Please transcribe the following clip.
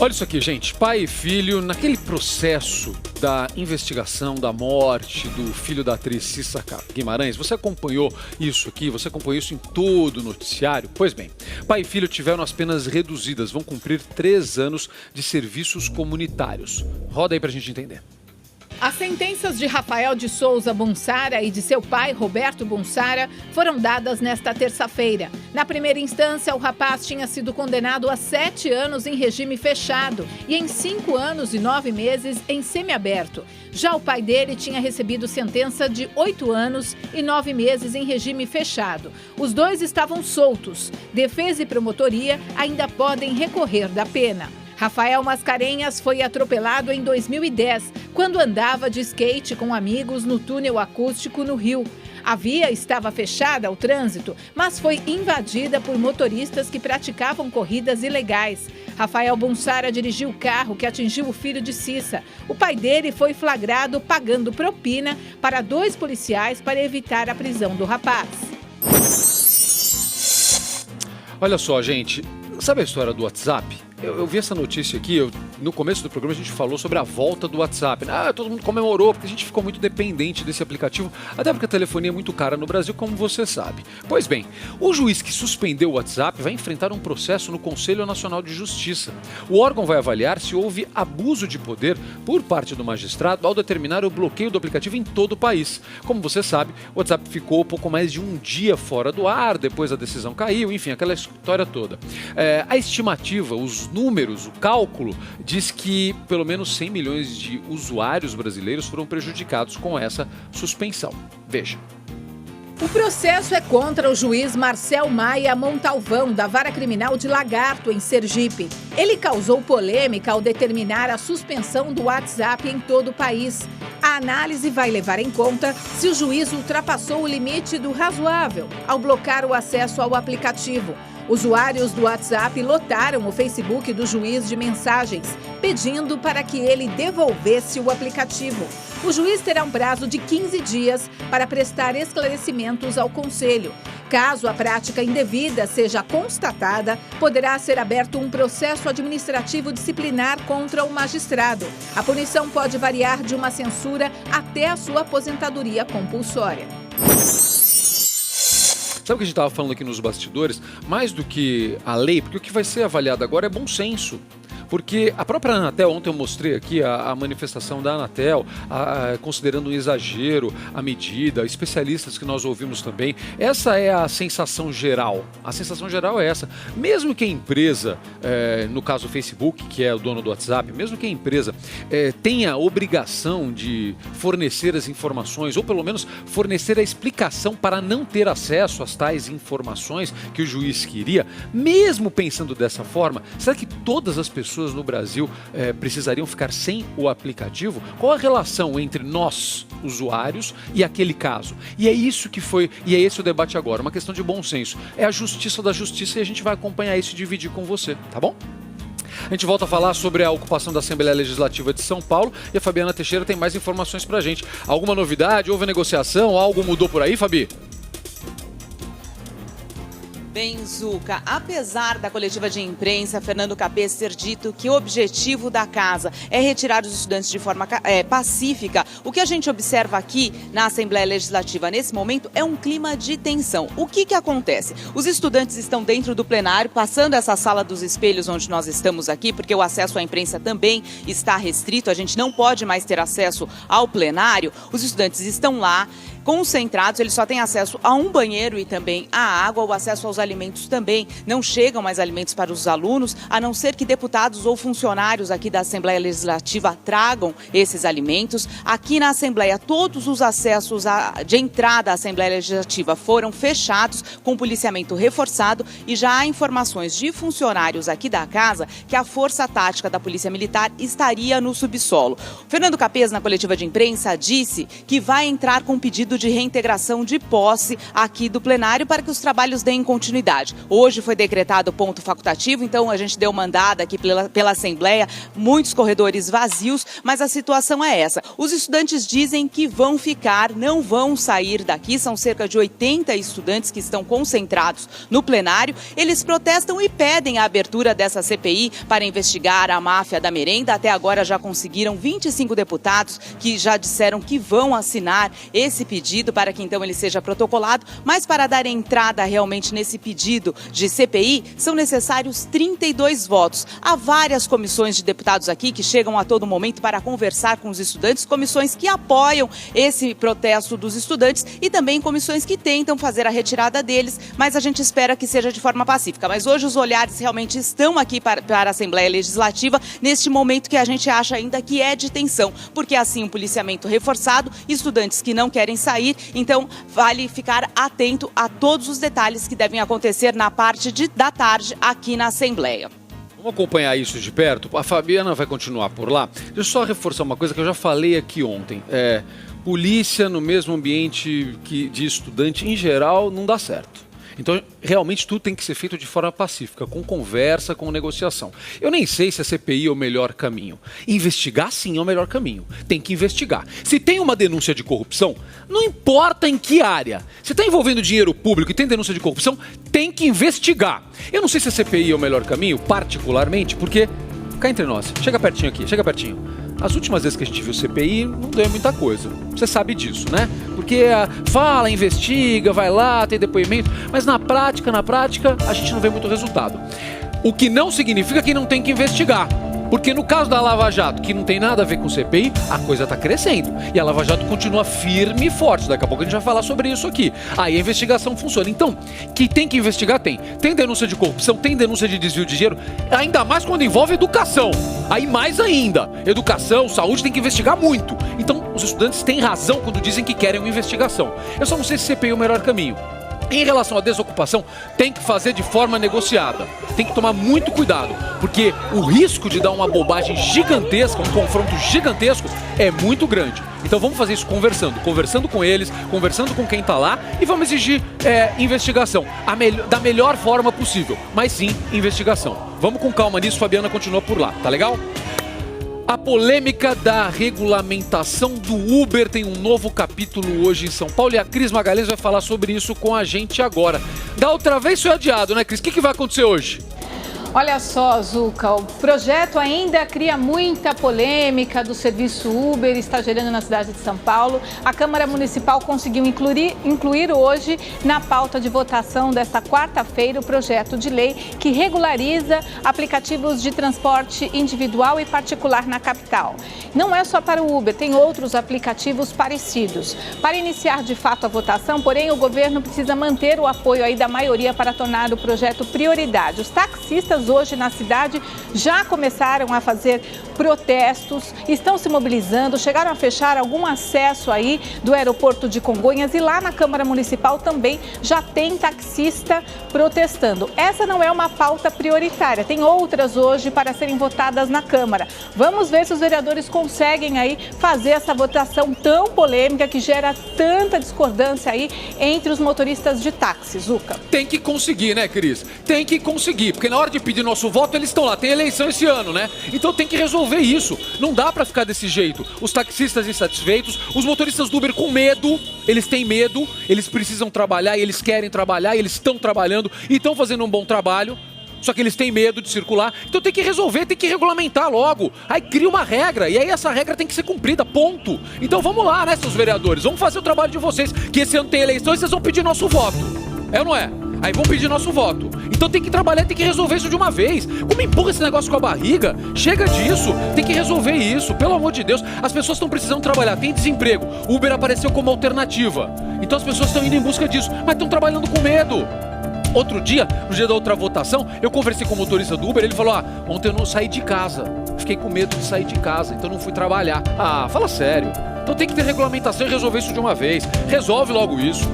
Olha isso aqui, gente. Pai e filho, naquele processo da investigação da morte do filho da atriz Cissa Guimarães, você acompanhou isso aqui? Você acompanhou isso em todo o noticiário? Pois bem, pai e filho tiveram as penas reduzidas, vão cumprir 3 anos de serviços comunitários. Roda aí pra gente entender. As sentenças de Rafael de Souza Bunsara e de seu pai, Roberto Bunsara, foram dadas nesta terça-feira. Na primeira instância, o rapaz tinha sido condenado a 7 anos em regime fechado e em 5 anos e 9 meses em semiaberto. Já o pai dele tinha recebido sentença de 8 anos e 9 meses em regime fechado. Os dois estavam soltos. Defesa e promotoria ainda podem recorrer da pena. Rafael Mascarenhas foi atropelado em 2010, quando andava de skate com amigos no túnel acústico no Rio. A via estava fechada ao trânsito, mas foi invadida por motoristas que praticavam corridas ilegais. Rafael Bunsara dirigiu o carro que atingiu o filho de Cissa. O pai dele foi flagrado pagando propina para 2 policiais para evitar a prisão do rapaz. Olha só, gente, sabe a história do WhatsApp? Eu vi essa notícia aqui, no começo do programa a gente falou sobre a volta do WhatsApp. Todo mundo comemorou, porque a gente ficou muito dependente desse aplicativo, até porque a telefonia é muito cara no Brasil, como você sabe. Pois bem, o juiz que suspendeu o WhatsApp vai enfrentar um processo no Conselho Nacional de Justiça. O órgão vai avaliar se houve abuso de poder por parte do magistrado ao determinar o bloqueio do aplicativo em todo o país. Como você sabe, o WhatsApp ficou pouco mais de um dia fora do ar, depois a decisão caiu, enfim, aquela história toda. A estimativa, os números, o cálculo, diz que pelo menos 100 milhões de usuários brasileiros foram prejudicados com essa suspensão. Veja. O processo é contra o juiz Marcel Maia Montalvão, da Vara Criminal de Lagarto, em Sergipe. Ele causou polêmica ao determinar a suspensão do WhatsApp em todo o país. A análise vai levar em conta se o juiz ultrapassou o limite do razoável ao bloquear o acesso ao aplicativo. Usuários do WhatsApp lotaram o Facebook do juiz de mensagens, pedindo para que ele devolvesse o aplicativo. O juiz terá um prazo de 15 dias para prestar esclarecimentos ao Conselho. Caso a prática indevida seja constatada, poderá ser aberto um processo administrativo disciplinar contra o magistrado. A punição pode variar de uma censura até a sua aposentadoria compulsória. Sabe o que a gente estava falando aqui nos bastidores? Mais do que a lei, porque o que vai ser avaliado agora é bom senso. Porque a própria Anatel, ontem eu mostrei aqui a manifestação da Anatel, considerando um exagero a medida, especialistas que nós ouvimos também. Essa é a sensação geral. A sensação geral é essa. Mesmo que a empresa, no caso o Facebook, que é o dono do WhatsApp, mesmo que a empresa tenha a obrigação de fornecer as informações, ou pelo menos fornecer a explicação para não ter acesso às tais informações que o juiz queria, mesmo pensando dessa forma, será que todas as pessoas no Brasil precisariam ficar sem o aplicativo? Qual a relação entre nós, usuários, e aquele caso? E é isso que foi, e é esse o debate agora, uma questão de bom senso. É a justiça da justiça e a gente vai acompanhar isso e dividir com você, tá bom? A gente volta a falar sobre a ocupação da Assembleia Legislativa de São Paulo e a Fabiana Teixeira tem mais informações pra gente. Alguma novidade? Houve negociação? Algo mudou por aí, Fabi? Bem, Zuca, apesar da coletiva de imprensa, Fernando Cabeça ter dito que o objetivo da casa é retirar os estudantes de forma pacífica, o que a gente observa aqui na Assembleia Legislativa nesse momento é um clima de tensão. O que acontece? Os estudantes estão dentro do plenário, passando essa sala dos espelhos onde nós estamos aqui, porque o acesso à imprensa também está restrito, a gente não pode mais ter acesso ao plenário. Os estudantes estão lá, concentrados, eles só têm acesso a um banheiro e também à água, o acesso aos alimentos também. Não chegam mais alimentos para os alunos, a não ser que deputados ou funcionários aqui da Assembleia Legislativa tragam esses alimentos. Aqui na Assembleia, todos os acessos de entrada à Assembleia Legislativa foram fechados, com policiamento reforçado, e já há informações de funcionários aqui da casa que a Força Tática da Polícia Militar estaria no subsolo. Fernando Capês, na coletiva de imprensa, disse que vai entrar com pedido pedido de reintegração de posse aqui do plenário para que os trabalhos deem continuidade. Hoje foi decretado ponto facultativo, então a gente deu uma andada aqui pela Assembleia, muitos corredores vazios, mas a situação é essa. Os estudantes dizem que vão ficar, não vão sair daqui, são cerca de 80 estudantes que estão concentrados no plenário. Eles protestam e pedem a abertura dessa CPI para investigar a máfia da merenda. Até agora já conseguiram 25 deputados que já disseram que vão assinar esse pedido para que então ele seja protocolado, mas para dar entrada realmente nesse pedido de CPI, são necessários 32 votos. Há várias comissões de deputados aqui que chegam a todo momento para conversar com os estudantes, comissões que apoiam esse protesto dos estudantes e também comissões que tentam fazer a retirada deles, mas a gente espera que seja de forma pacífica. Mas hoje os olhares realmente estão aqui para a Assembleia Legislativa, neste momento que a gente acha ainda que é de tensão, porque assim um policiamento reforçado, estudantes que não querem sair, então vale ficar atento a todos os detalhes que devem acontecer na parte da tarde aqui na Assembleia. Vamos acompanhar isso de perto. A Fabiana vai continuar por lá. Deixa eu só reforçar uma coisa que eu já falei aqui ontem. Polícia no mesmo ambiente de estudante, em geral, não dá certo. Então, realmente, tudo tem que ser feito de forma pacífica, com conversa, com negociação. Eu nem sei se a CPI é o melhor caminho. Investigar, sim, é o melhor caminho. Tem que investigar. Se tem uma denúncia de corrupção, não importa em que área. Se está envolvendo dinheiro público e tem denúncia de corrupção, tem que investigar. Eu não sei se a CPI é o melhor caminho, particularmente, porque... Cá entre nós, chega pertinho aqui, chega pertinho. As últimas vezes que a gente viu CPI, não deu muita coisa. Você sabe disso, né? Porque fala, investiga, vai lá, tem depoimento, mas na prática, a gente não vê muito resultado. O que não significa que não tem que investigar. Porque no caso da Lava Jato, que não tem nada a ver com CPI, a coisa está crescendo. E a Lava Jato continua firme e forte. Daqui a pouco a gente vai falar sobre isso aqui. Aí a investigação funciona. Então, que tem que investigar, tem. Tem denúncia de corrupção, tem denúncia de desvio de dinheiro. Ainda mais quando envolve educação. Aí mais ainda. Educação, saúde, tem que investigar muito. Então, os estudantes têm razão quando dizem que querem uma investigação. Eu só não sei se CPI é o melhor caminho. Em relação à desocupação, tem que fazer de forma negociada. Tem que tomar muito cuidado, porque o risco de dar uma bobagem gigantesca, um confronto gigantesco, é muito grande. Então vamos fazer isso conversando com eles, conversando com quem está lá e vamos exigir investigação da melhor forma possível. Mas sim, investigação. Vamos com calma nisso, Fabiana continua por lá, tá legal? A polêmica da regulamentação do Uber tem um novo capítulo hoje em São Paulo e a Cris Magalhães vai falar sobre isso com a gente agora. Da outra vez foi adiado, né, Cris? O que vai acontecer hoje? Olha só, Zuca, o projeto ainda cria muita polêmica do serviço Uber, está gerando na cidade de São Paulo. A Câmara Municipal conseguiu incluir hoje na pauta de votação desta quarta-feira o projeto de lei que regulariza aplicativos de transporte individual e particular na capital. Não é só para o Uber, tem outros aplicativos parecidos. Para iniciar de fato a votação, porém, o governo precisa manter o apoio aí da maioria para tornar o projeto prioridade. Os taxistas hoje na cidade já começaram a fazer protestos, estão se mobilizando, chegaram a fechar algum acesso aí do aeroporto de Congonhas e lá na Câmara Municipal também já tem taxista protestando. Essa não é uma pauta prioritária, tem outras hoje para serem votadas na Câmara. Vamos ver se os vereadores conseguem aí fazer essa votação tão polêmica que gera tanta discordância aí entre os motoristas de táxi, Zuca. Tem que conseguir, né, Cris? Tem que conseguir, porque na hora de pedir nosso voto, eles estão lá. Tem eleição esse ano, né? Então tem que resolver isso. Não dá pra ficar desse jeito. Os taxistas insatisfeitos, os motoristas do Uber com medo, eles têm medo, eles precisam trabalhar e eles querem trabalhar e eles estão trabalhando e estão fazendo um bom trabalho. Só que eles têm medo de circular. Então tem que resolver, tem que regulamentar logo. Aí cria uma regra e aí essa regra tem que ser cumprida, ponto. Então vamos lá, né, seus vereadores? Vamos fazer o trabalho de vocês, que esse ano tem eleição e vocês vão pedir nosso voto. É ou não é? Aí vão pedir nosso voto. Então tem que trabalhar, tem que resolver isso de uma vez. Como empurra esse negócio com a barriga? Chega disso, tem que resolver isso. Pelo amor de Deus, as pessoas estão precisando trabalhar, tem desemprego. O Uber apareceu como alternativa. Então as pessoas estão indo em busca disso, mas estão trabalhando com medo. Outro dia, no dia da outra votação, eu conversei com o motorista do Uber, ele falou, ontem eu não saí de casa. Fiquei com medo de sair de casa, então não fui trabalhar. Fala sério. Então tem que ter regulamentação e resolver isso de uma vez. Resolve logo isso.